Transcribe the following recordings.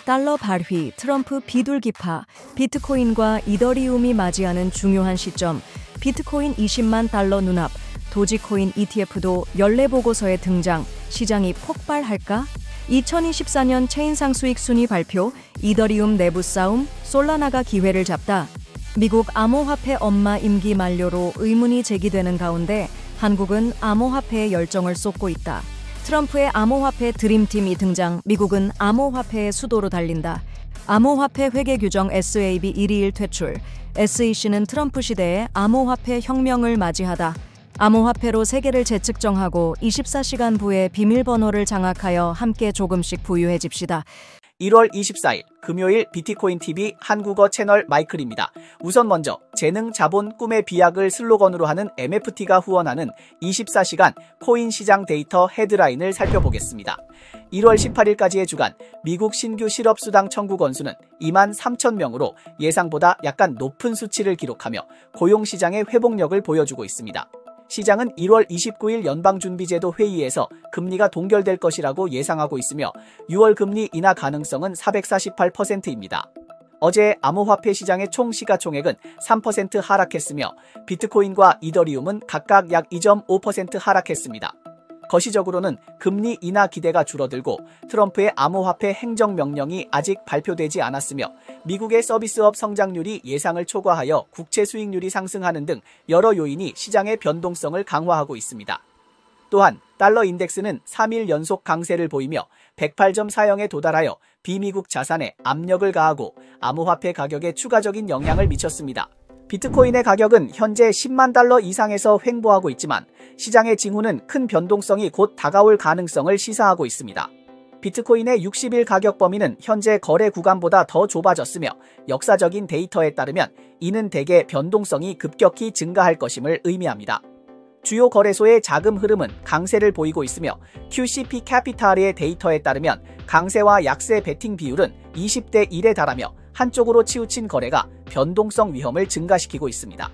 달러 발휘, 트럼프 비둘기파, 비트코인과 이더리움이 맞이하는 중요한 시점, 비트코인 20만 달러 눈앞, 도지코인 ETF도 연례보고서에 등장, 시장이 폭발할까? 2024년 체인상 수익 순위 발표, 이더리움 내부 싸움, 솔라나가 기회를 잡다. 미국 암호화폐 엄마 임기 만료로 의문이 제기되는 가운데 한국은 암호화폐에 열정을 쏟고 있다. 트럼프의 암호화폐 드림팀이 등장, 미국은 암호화폐의 수도로 달린다. 암호화폐 회계 규정 SAB 121 퇴출, SEC는 트럼프 시대에 암호화폐 혁명을 맞이하다. 암호화폐로 세계를 재측정하고 24시간 부의 비밀번호를 장악하여 함께 조금씩 부유해집시다. 1월 24일 금요일 비트코인TV 한국어 채널 마이클입니다. 우선 먼저 재능, 자본, 꿈의 비약을 슬로건으로 하는 MFT가 후원하는 24시간 코인 시장 데이터 헤드라인을 살펴보겠습니다. 1월 18일까지의 주간 미국 신규 실업수당 청구 건수는 2만 3천 명으로 예상보다 약간 높은 수치를 기록하며 고용시장의 회복력을 보여주고 있습니다. 시장은 1월 29일 연방준비제도 회의에서 금리가 동결될 것이라고 예상하고 있으며 6월 금리 인하 가능성은 448%입니다. 어제 암호화폐 시장의 총 시가총액은 3% 하락했으며 비트코인과 이더리움은 각각 약 2.5% 하락했습니다. 거시적으로는 금리 인하 기대가 줄어들고 트럼프의 암호화폐 행정명령이 아직 발표되지 않았으며 미국의 서비스업 성장률이 예상을 초과하여 국채 수익률이 상승하는 등 여러 요인이 시장의 변동성을 강화하고 있습니다. 또한 달러 인덱스는 3일 연속 강세를 보이며 108.40에 도달하여 비미국 자산에 압력을 가하고 암호화폐 가격에 추가적인 영향을 미쳤습니다. 비트코인의 가격은 현재 10만 달러 이상에서 횡보하고 있지만 시장의 징후는 큰 변동성이 곧 다가올 가능성을 시사하고 있습니다. 비트코인의 60일 가격 범위는 현재 거래 구간보다 더 좁아졌으며 역사적인 데이터에 따르면 이는 대개 변동성이 급격히 증가할 것임을 의미합니다. 주요 거래소의 자금 흐름은 강세를 보이고 있으며 QCP 캐피탈의 데이터에 따르면 강세와 약세 베팅 비율은 20대 1에 달하며 한쪽으로 치우친 거래가 변동성 위험을 증가시키고 있습니다.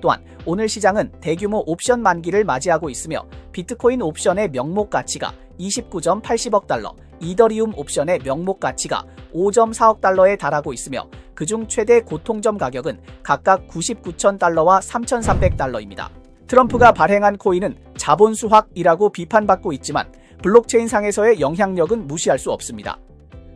또한 오늘 시장은 대규모 옵션 만기를 맞이하고 있으며 비트코인 옵션의 명목 가치가 29.80억 달러, 이더리움 옵션의 명목 가치가 5.4억 달러에 달하고 있으며 그중 최대 고통점 가격은 각각 99,000 달러와 3,300 달러입니다. 트럼프가 발행한 코인은 자본 수확이라고 비판받고 있지만 블록체인 상에서의 영향력은 무시할 수 없습니다.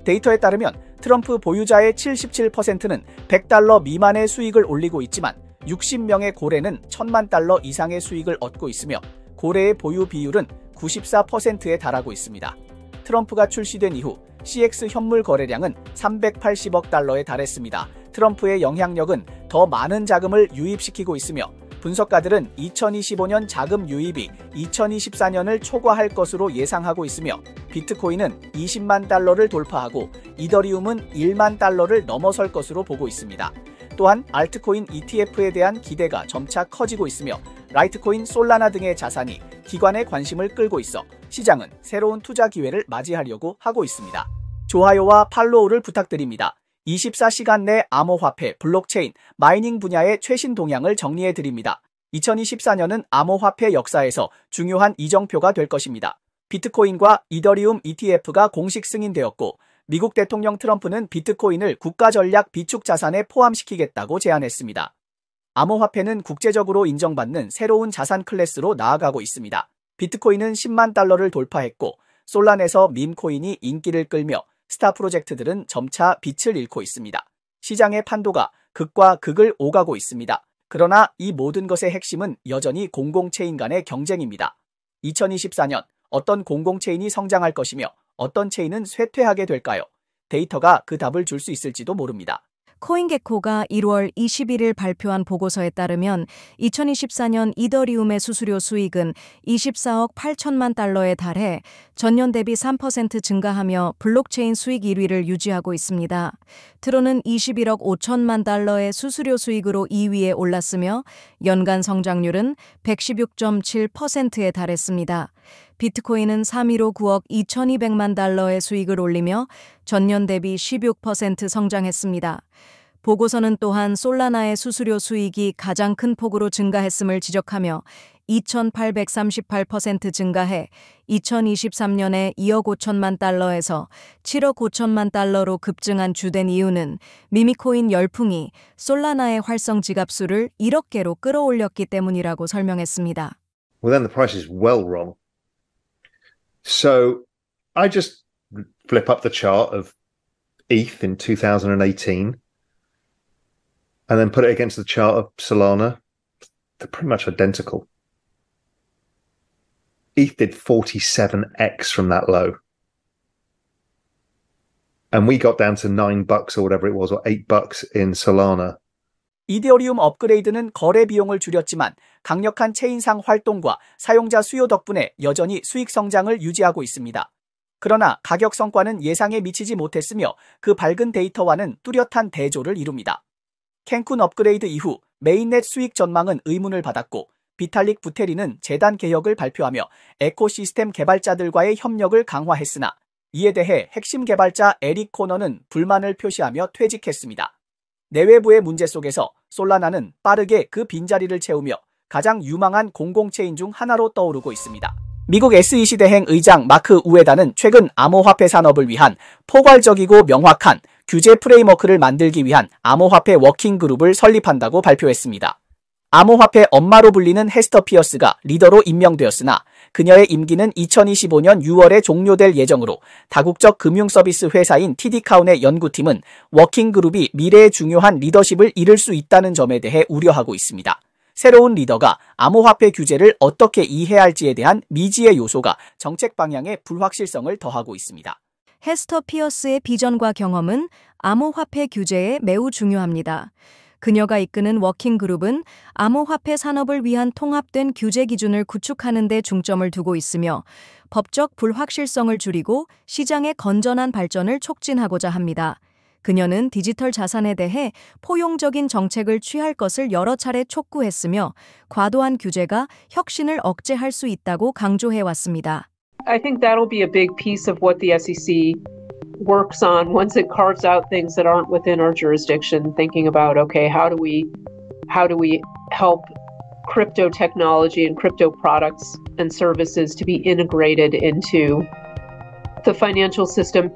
데이터에 따르면 트럼프 보유자의 77%는 100달러 미만의 수익을 올리고 있지만 60명의 고래는 1000만 달러 이상의 수익을 얻고 있으며 고래의 보유 비율은 94%에 달하고 있습니다. 트럼프가 출시된 이후 CX 현물 거래량은 380억 달러에 달했습니다. 트럼프의 영향력은 더 많은 자금을 유입시키고 있으며 분석가들은 2025년 자금 유입이 2024년을 초과할 것으로 예상하고 있으며 비트코인은 20만 달러를 돌파하고 이더리움은 1만 달러를 넘어설 것으로 보고 있습니다. 또한 알트코인 ETF에 대한 기대가 점차 커지고 있으며 라이트코인, 솔라나 등의 자산이 기관의 관심을 끌고 있어 시장은 새로운 투자 기회를 맞이하려고 하고 있습니다. 좋아요와 팔로우를 부탁드립니다. 24시간 내 암호화폐, 블록체인, 마이닝 분야의 최신 동향을 정리해드립니다. 2024년은 암호화폐 역사에서 중요한 이정표가 될 것입니다. 비트코인과 이더리움 ETF가 공식 승인되었고 미국 대통령 트럼프는 비트코인을 국가전략 비축 자산에 포함시키겠다고 제안했습니다. 암호화폐는 국제적으로 인정받는 새로운 자산 클래스로 나아가고 있습니다. 비트코인은 10만 달러를 돌파했고 솔란에서 밈코인이 인기를 끌며 스타 프로젝트들은 점차 빛을 잃고 있습니다. 시장의 판도가 극과 극을 오가고 있습니다. 그러나 이 모든 것의 핵심은 여전히 공공체인 간의 경쟁입니다. 2024년 어떤 공공체인이 성장할 것이며 어떤 체인은 쇠퇴하게 될까요? 데이터가 그 답을 줄 수 있을지도 모릅니다. 코인게코가 1월 21일 발표한 보고서에 따르면 2024년 이더리움의 수수료 수익은 24억 8천만 달러에 달해 전년 대비 3% 증가하며 블록체인 수익 1위를 유지하고 있습니다. 트론은 21억 5천만 달러의 수수료 수익으로 2위에 올랐으며 연간 성장률은 116.7%에 달했습니다. 비트코인은 3위로 9억 2,200만 달러의 수익을 올리며 전년 대비 16% 성장했습니다. 보고서는 또한 솔라나의 수수료 수익이 가장 큰 폭으로 증가했음을 지적하며 2,838% 증가해 2023년에 2억 5천만 달러에서 7억 5천만 달러로 급증한 주된 이유는 미미코인 열풍이 솔라나의 활성 지갑수를 1억 개로 끌어올렸기 때문이라고 설명했습니다. Well, then the price is well wrong. So I just flip up the chart of ETH in 2018 and then put it against the chart of Solana. They're pretty much identical. ETH did 47x from that low. And we got down to $9 or whatever it was, or $8 in Solana. 이더리움 업그레이드는 거래 비용을 줄였지만 강력한 체인상 활동과 사용자 수요 덕분에 여전히 수익 성장을 유지하고 있습니다. 그러나 가격 성과는 예상에 미치지 못했으며 그 밝은 데이터와는 뚜렷한 대조를 이룹니다. 캔쿤 업그레이드 이후 메인넷 수익 전망은 의문을 받았고 비탈릭 부테린은 재단 개혁을 발표하며 에코시스템 개발자들과의 협력을 강화했으나 이에 대해 핵심 개발자 에릭 코너는 불만을 표시하며 퇴직했습니다. 내외부의 문제 속에서 솔라나는 빠르게 그 빈자리를 채우며 가장 유망한 공공체인 중 하나로 떠오르고 있습니다. 미국 SEC 대행 의장 마크 우에다는 최근 암호화폐 산업을 위한 포괄적이고 명확한 규제 프레임워크를 만들기 위한 암호화폐 워킹그룹을 설립한다고 발표했습니다. 암호화폐 엄마로 불리는 헤스터 피어스가 리더로 임명되었으나 그녀의 임기는 2025년 6월에 종료될 예정으로 다국적 금융서비스 회사인 TD 카운의 연구팀은 워킹그룹이 미래의 중요한 리더십을 잃을 수 있다는 점에 대해 우려하고 있습니다. 새로운 리더가 암호화폐 규제를 어떻게 이해해야 할지에 대한 미지의 요소가 정책 방향에 불확실성을 더하고 있습니다. 헤스터 피어스의 비전과 경험은 암호화폐 규제에 매우 중요합니다. 그녀가 이끄는 워킹그룹은 암호화폐 산업을 위한 통합된 규제 기준을 구축하는 데 중점을 두고 있으며 법적 불확실성을 줄이고 시장의 건전한 발전을 촉진하고자 합니다. 그녀는 디지털 자산에 대해 포용적인 정책을 취할 것을 여러 차례 촉구했으며 과도한 규제가 혁신을 억제할 수 있다고 강조해왔습니다. I think that'll be a big piece of what the SEC works on once it carves out things that aren't within our jurisdiction, thinking about, okay, how do we help crypto technology and crypto products and services to be integrated into the financial system,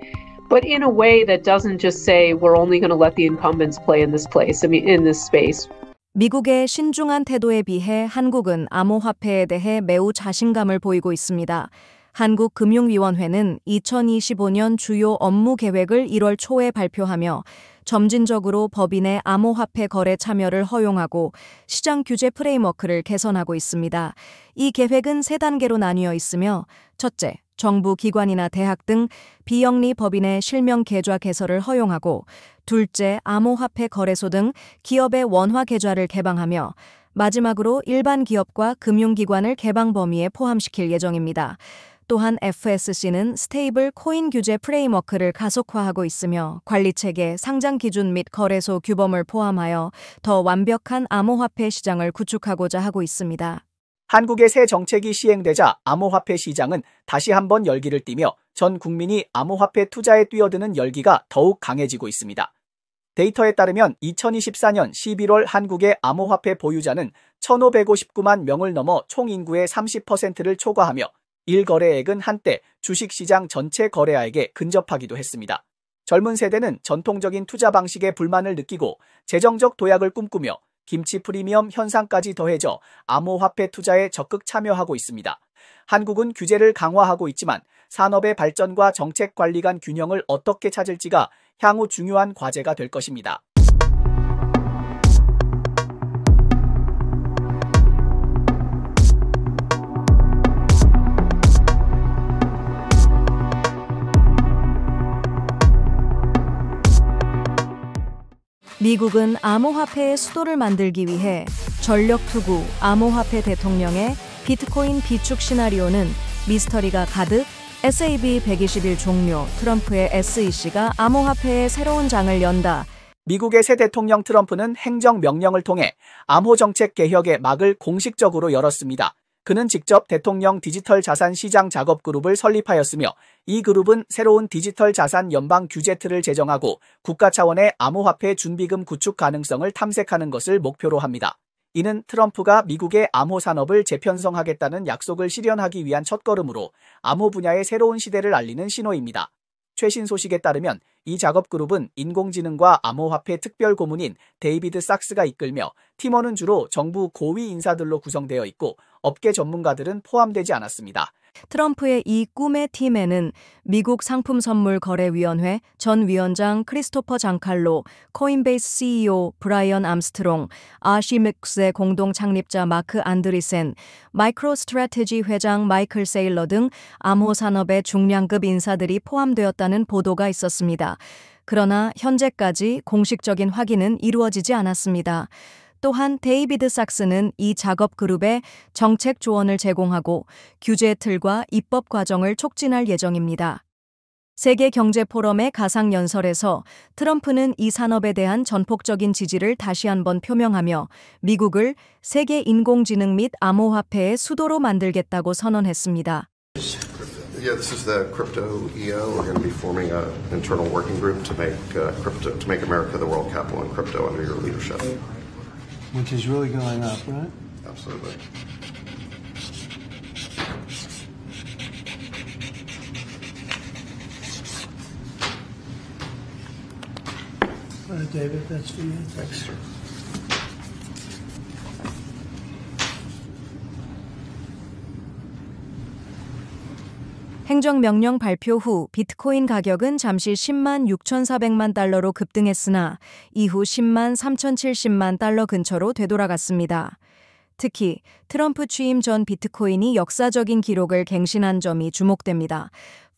but in a way that doesn't just say we're only going to let the incumbents play in this place, in this space. 미국의 신중한 태도에 비해 한국은 암호화폐에 대해 매우 자신감을 보이고 있습니다. 한국금융위원회는 2025년 주요 업무 계획을 1월 초에 발표하며 점진적으로 법인의 암호화폐 거래 참여를 허용하고 시장 규제 프레임워크를 개선하고 있습니다. 이 계획은 3단계로 나뉘어 있으며 첫째, 정부 기관이나 대학 등 비영리 법인의 실명 계좌 개설을 허용하고 둘째, 암호화폐 거래소 등 기업의 원화 계좌를 개방하며 마지막으로 일반 기업과 금융기관을 개방 범위에 포함시킬 예정입니다. 또한 FSC는 스테이블 코인 규제 프레임워크를 가속화하고 있으며 관리체계, 상장 기준 및 거래소 규범을 포함하여 더 완벽한 암호화폐 시장을 구축하고자 하고 있습니다. 한국의 새 정책이 시행되자 암호화폐 시장은 다시 한번 열기를 띠며 전 국민이 암호화폐 투자에 뛰어드는 열기가 더욱 강해지고 있습니다. 데이터에 따르면 2024년 11월 한국의 암호화폐 보유자는 1,559만 명을 넘어 총 인구의 30%를 초과하며 1거래액은 한때 주식시장 전체 거래액에 근접하기도 했습니다. 젊은 세대는 전통적인 투자 방식에 불만을 느끼고 재정적 도약을 꿈꾸며 김치 프리미엄 현상까지 더해져 암호화폐 투자에 적극 참여하고 있습니다. 한국은 규제를 강화하고 있지만 산업의 발전과 정책 관리 간 균형을 어떻게 찾을지가 향후 중요한 과제가 될 것입니다. 미국은 암호화폐의 수도를 만들기 위해 전력 투구 암호화폐 대통령의 비트코인 비축 시나리오는 미스터리가 가득 SAB 120일 종료, 트럼프의 SEC가 암호화폐의 새로운 장을 연다. 미국의 새 대통령 트럼프는 행정명령을 통해 암호정책 개혁의 막을 공식적으로 열었습니다. 그는 직접 대통령 디지털 자산 시장 작업 그룹을 설립하였으며 이 그룹은 새로운 디지털 자산 연방 규제 틀을 제정하고 국가 차원의 암호화폐 준비금 구축 가능성을 탐색하는 것을 목표로 합니다. 이는 트럼프가 미국의 암호 산업을 재편성하겠다는 약속을 실현하기 위한 첫걸음으로 암호 분야의 새로운 시대를 알리는 신호입니다. 최신 소식에 따르면 이 작업그룹은 인공지능과 암호화폐 특별 고문인 데이비드 삭스가 이끌며 팀원은 주로 정부 고위 인사들로 구성되어 있고 업계 전문가들은 포함되지 않았습니다. 트럼프의 이 꿈의 팀에는 미국 상품선물거래위원회 전 위원장 크리스토퍼 장칼로, 코인베이스 CEO 브라이언 암스트롱, 아시믹스의 공동 창립자 마크 안드리센, 마이크로스트래티지 회장 마이클 세일러 등 암호 산업의 중량급 인사들이 포함되었다는 보도가 있었습니다. 그러나 현재까지 공식적인 확인은 이루어지지 않았습니다. 또한 데이비드 삭스는 이 작업 그룹에 정책 조언을 제공하고 규제 틀과 입법 과정을 촉진할 예정입니다. 세계경제포럼의 가상연설에서 트럼프는 이 산업에 대한 전폭적인 지지를 다시 한번 표명하며 미국을 세계 인공지능 및 암호화폐의 수도로 만들겠다고 선언했습니다. Yeah, this is the Crypto EO. We're going to be forming an internal working group to make America the world capital in crypto under your leadership. Which is really going up, right? Absolutely. All right, David, that's for you. Thanks, sir. 행정명령 발표 후 비트코인 가격은 잠시 10만 6,400만 달러로 급등했으나 이후 10만 3,070만 달러 근처로 되돌아갔습니다. 특히 트럼프 취임 전 비트코인이 역사적인 기록을 갱신한 점이 주목됩니다.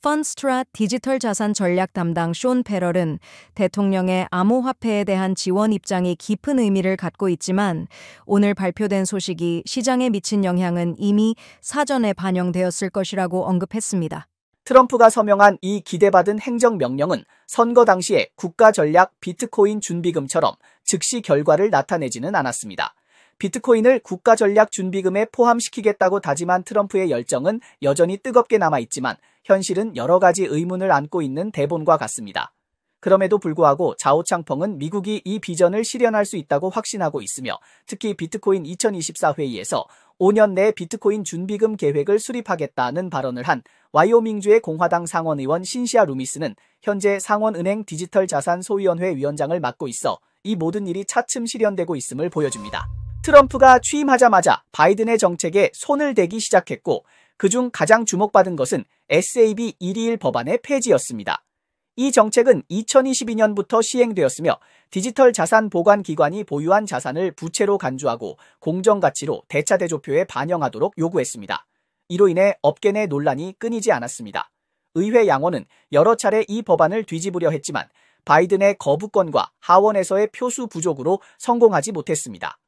펀스트랏 디지털 자산 전략 담당 숀 페럴은 대통령의 암호화폐에 대한 지원 입장이 깊은 의미를 갖고 있지만 오늘 발표된 소식이 시장에 미친 영향은 이미 사전에 반영되었을 것이라고 언급했습니다. 트럼프가 서명한 이 기대받은 행정명령은 선거 당시의 국가전략 비트코인 준비금처럼 즉시 결과를 나타내지는 않았습니다. 비트코인을 국가전략 준비금에 포함시키겠다고 다짐한 트럼프의 열정은 여전히 뜨겁게 남아있지만 현실은 여러 가지 의문을 안고 있는 대본과 같습니다. 그럼에도 불구하고 자오창펑은 미국이 이 비전을 실현할 수 있다고 확신하고 있으며 특히 비트코인 2024 회의에서 5년 내 비트코인 준비금 계획을 수립하겠다는 발언을 한 와이오밍주의 공화당 상원의원 신시아 루미스는 현재 상원은행 디지털 자산 소위원회 위원장을 맡고 있어 이 모든 일이 차츰 실현되고 있음을 보여줍니다. 트럼프가 취임하자마자 바이든의 정책에 손을 대기 시작했고 그중 가장 주목받은 것은 SAB 121 법안의 폐지였습니다. 이 정책은 2022년부터 시행되었으며 디지털 자산 보관 기관이 보유한 자산을 부채로 간주하고 공정가치로 대차대조표에 반영하도록 요구했습니다. 이로 인해 업계 내 논란이 끊이지 않았습니다. 의회 양원은 여러 차례 이 법안을 뒤집으려 했지만 바이든의 거부권과 하원에서의 표수 부족으로 성공하지 못했습니다.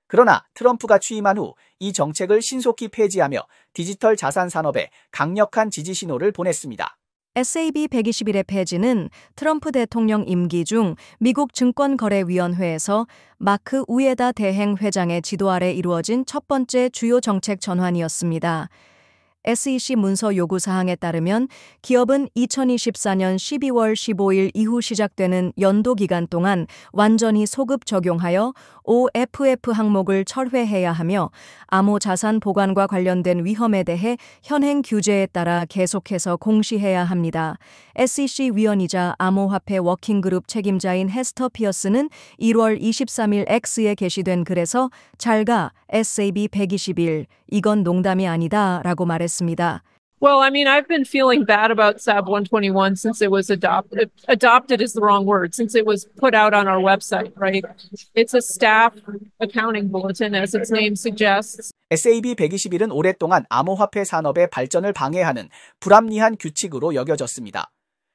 그러나 트럼프가 취임한 후 이 정책을 신속히 폐지하며 디지털 자산 산업에 강력한 지지 신호를 보냈습니다. SAB 121의 폐지는 트럼프 대통령 임기 중 미국 증권거래위원회에서 마크 우에다 대행 회장의 지도 아래 이루어진 첫 번째 주요 정책 전환이었습니다. SEC 문서 요구 사항에 따르면 기업은 2024년 12월 15일 이후 시작되는 연도 기간 동안 완전히 소급 적용하여 OFF 항목을 철회해야 하며 암호 자산 보관과 관련된 위험에 대해 현행 규제에 따라 계속해서 공시해야 합니다. SEC 위원이자 암호화폐 워킹그룹 책임자인 헤스터 피어스는 1월 23일 X에 게시된 글에서 잘가 SAB 121 이건 농담이 아니다 라고 말했습니다. Well, I mean, I've been feeling bad about SAB 121 since it was adopted. Adopted is the wrong word, since it was put out on our website, right? It's a staff accounting bulletin, as its name suggests. SAB 121은 오랫동안 암호화폐 산업의 발전을 방해하는 불합리한 규칙으로 여겨졌습니다.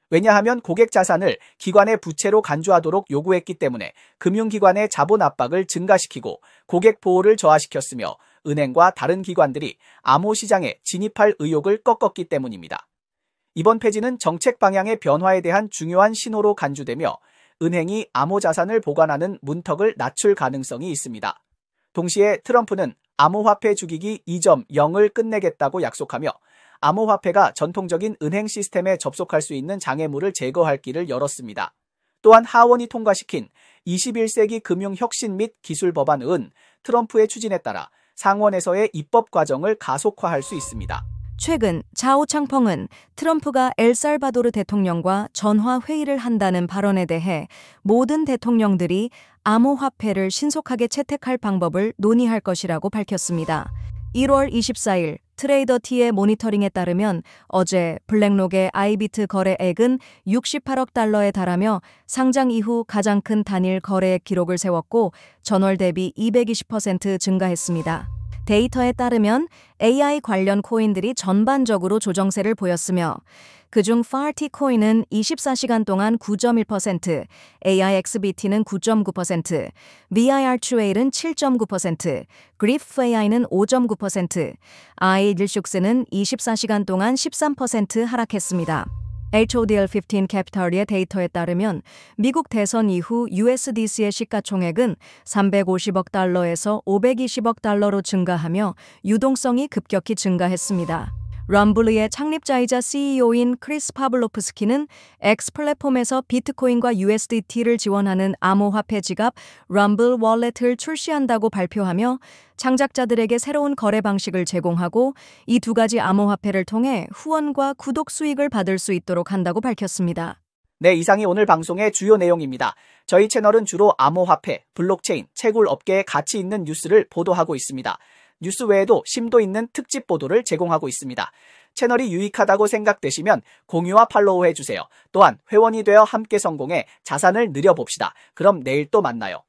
왜냐하면 고객 자산을 기관의 부채로 간주하도록 요구했기 때문에 금융기관의 자본 압박을 증가시키고 고객 보호를 저하시켰으며 은행과 다른 기관들이 암호 시장에 진입할 의욕을 꺾었기 때문입니다. 이번 폐지는 정책 방향의 변화에 대한 중요한 신호로 간주되며 은행이 암호 자산을 보관하는 문턱을 낮출 가능성이 있습니다. 동시에 트럼프는 암호화폐 죽이기 2.0을 끝내겠다고 약속하며 암호화폐가 전통적인 은행 시스템에 접속할 수 있는 장애물을 제거할 길을 열었습니다. 또한 하원이 통과시킨 21세기 금융혁신 및 기술 법안은 트럼프의 추진에 따라 상원에서의 입법 과정을 가속화할 수 있습니다. 최근 자오창펑은 트럼프가 엘살바도르 대통령과 전화 회의를 한다는 발언에 대해 모든 대통령들이 암호화폐를 신속하게 채택할 방법을 논의할 것이라고 밝혔습니다. 1월 24일 트레이더티의 모니터링에 따르면 어제 블랙록의 아이비트 거래액은 68억 달러에 달하며 상장 이후 가장 큰 단일 거래액 기록을 세웠고 전월 대비 220% 증가했습니다. 데이터에 따르면 AI 관련 코인들이 전반적으로 조정세를 보였으며 그중 FART 코인은 24시간 동안 9.1%, AIXBT는 9.9%, VIR2A는 7.9%, GRIFAI는 5.9%, I16는 24시간 동안 13% 하락했습니다. HODL15 캐피털의 데이터에 따르면 미국 대선 이후 USDC의 시가총액은 350억 달러에서 520억 달러로 증가하며 유동성이 급격히 증가했습니다. 럼블리의 창립자이자 CEO인 크리스 파블로프스키는 X 플랫폼에서 비트코인과 USDT를 지원하는 암호화폐 지갑 럼블 월렛을 출시한다고 발표하며 창작자들에게 새로운 거래 방식을 제공하고 이 두 가지 암호화폐를 통해 후원과 구독 수익을 받을 수 있도록 한다고 밝혔습니다. 네, 이상이 오늘 방송의 주요 내용입니다. 저희 채널은 주로 암호화폐, 블록체인, 채굴 업계에 가치 있는 뉴스를 보도하고 있습니다. 뉴스 외에도 심도 있는 특집 보도를 제공하고 있습니다. 채널이 유익하다고 생각되시면 공유와 팔로우 해주세요. 또한 회원이 되어 함께 성공해 자산을 늘려봅시다. 그럼 내일 또 만나요.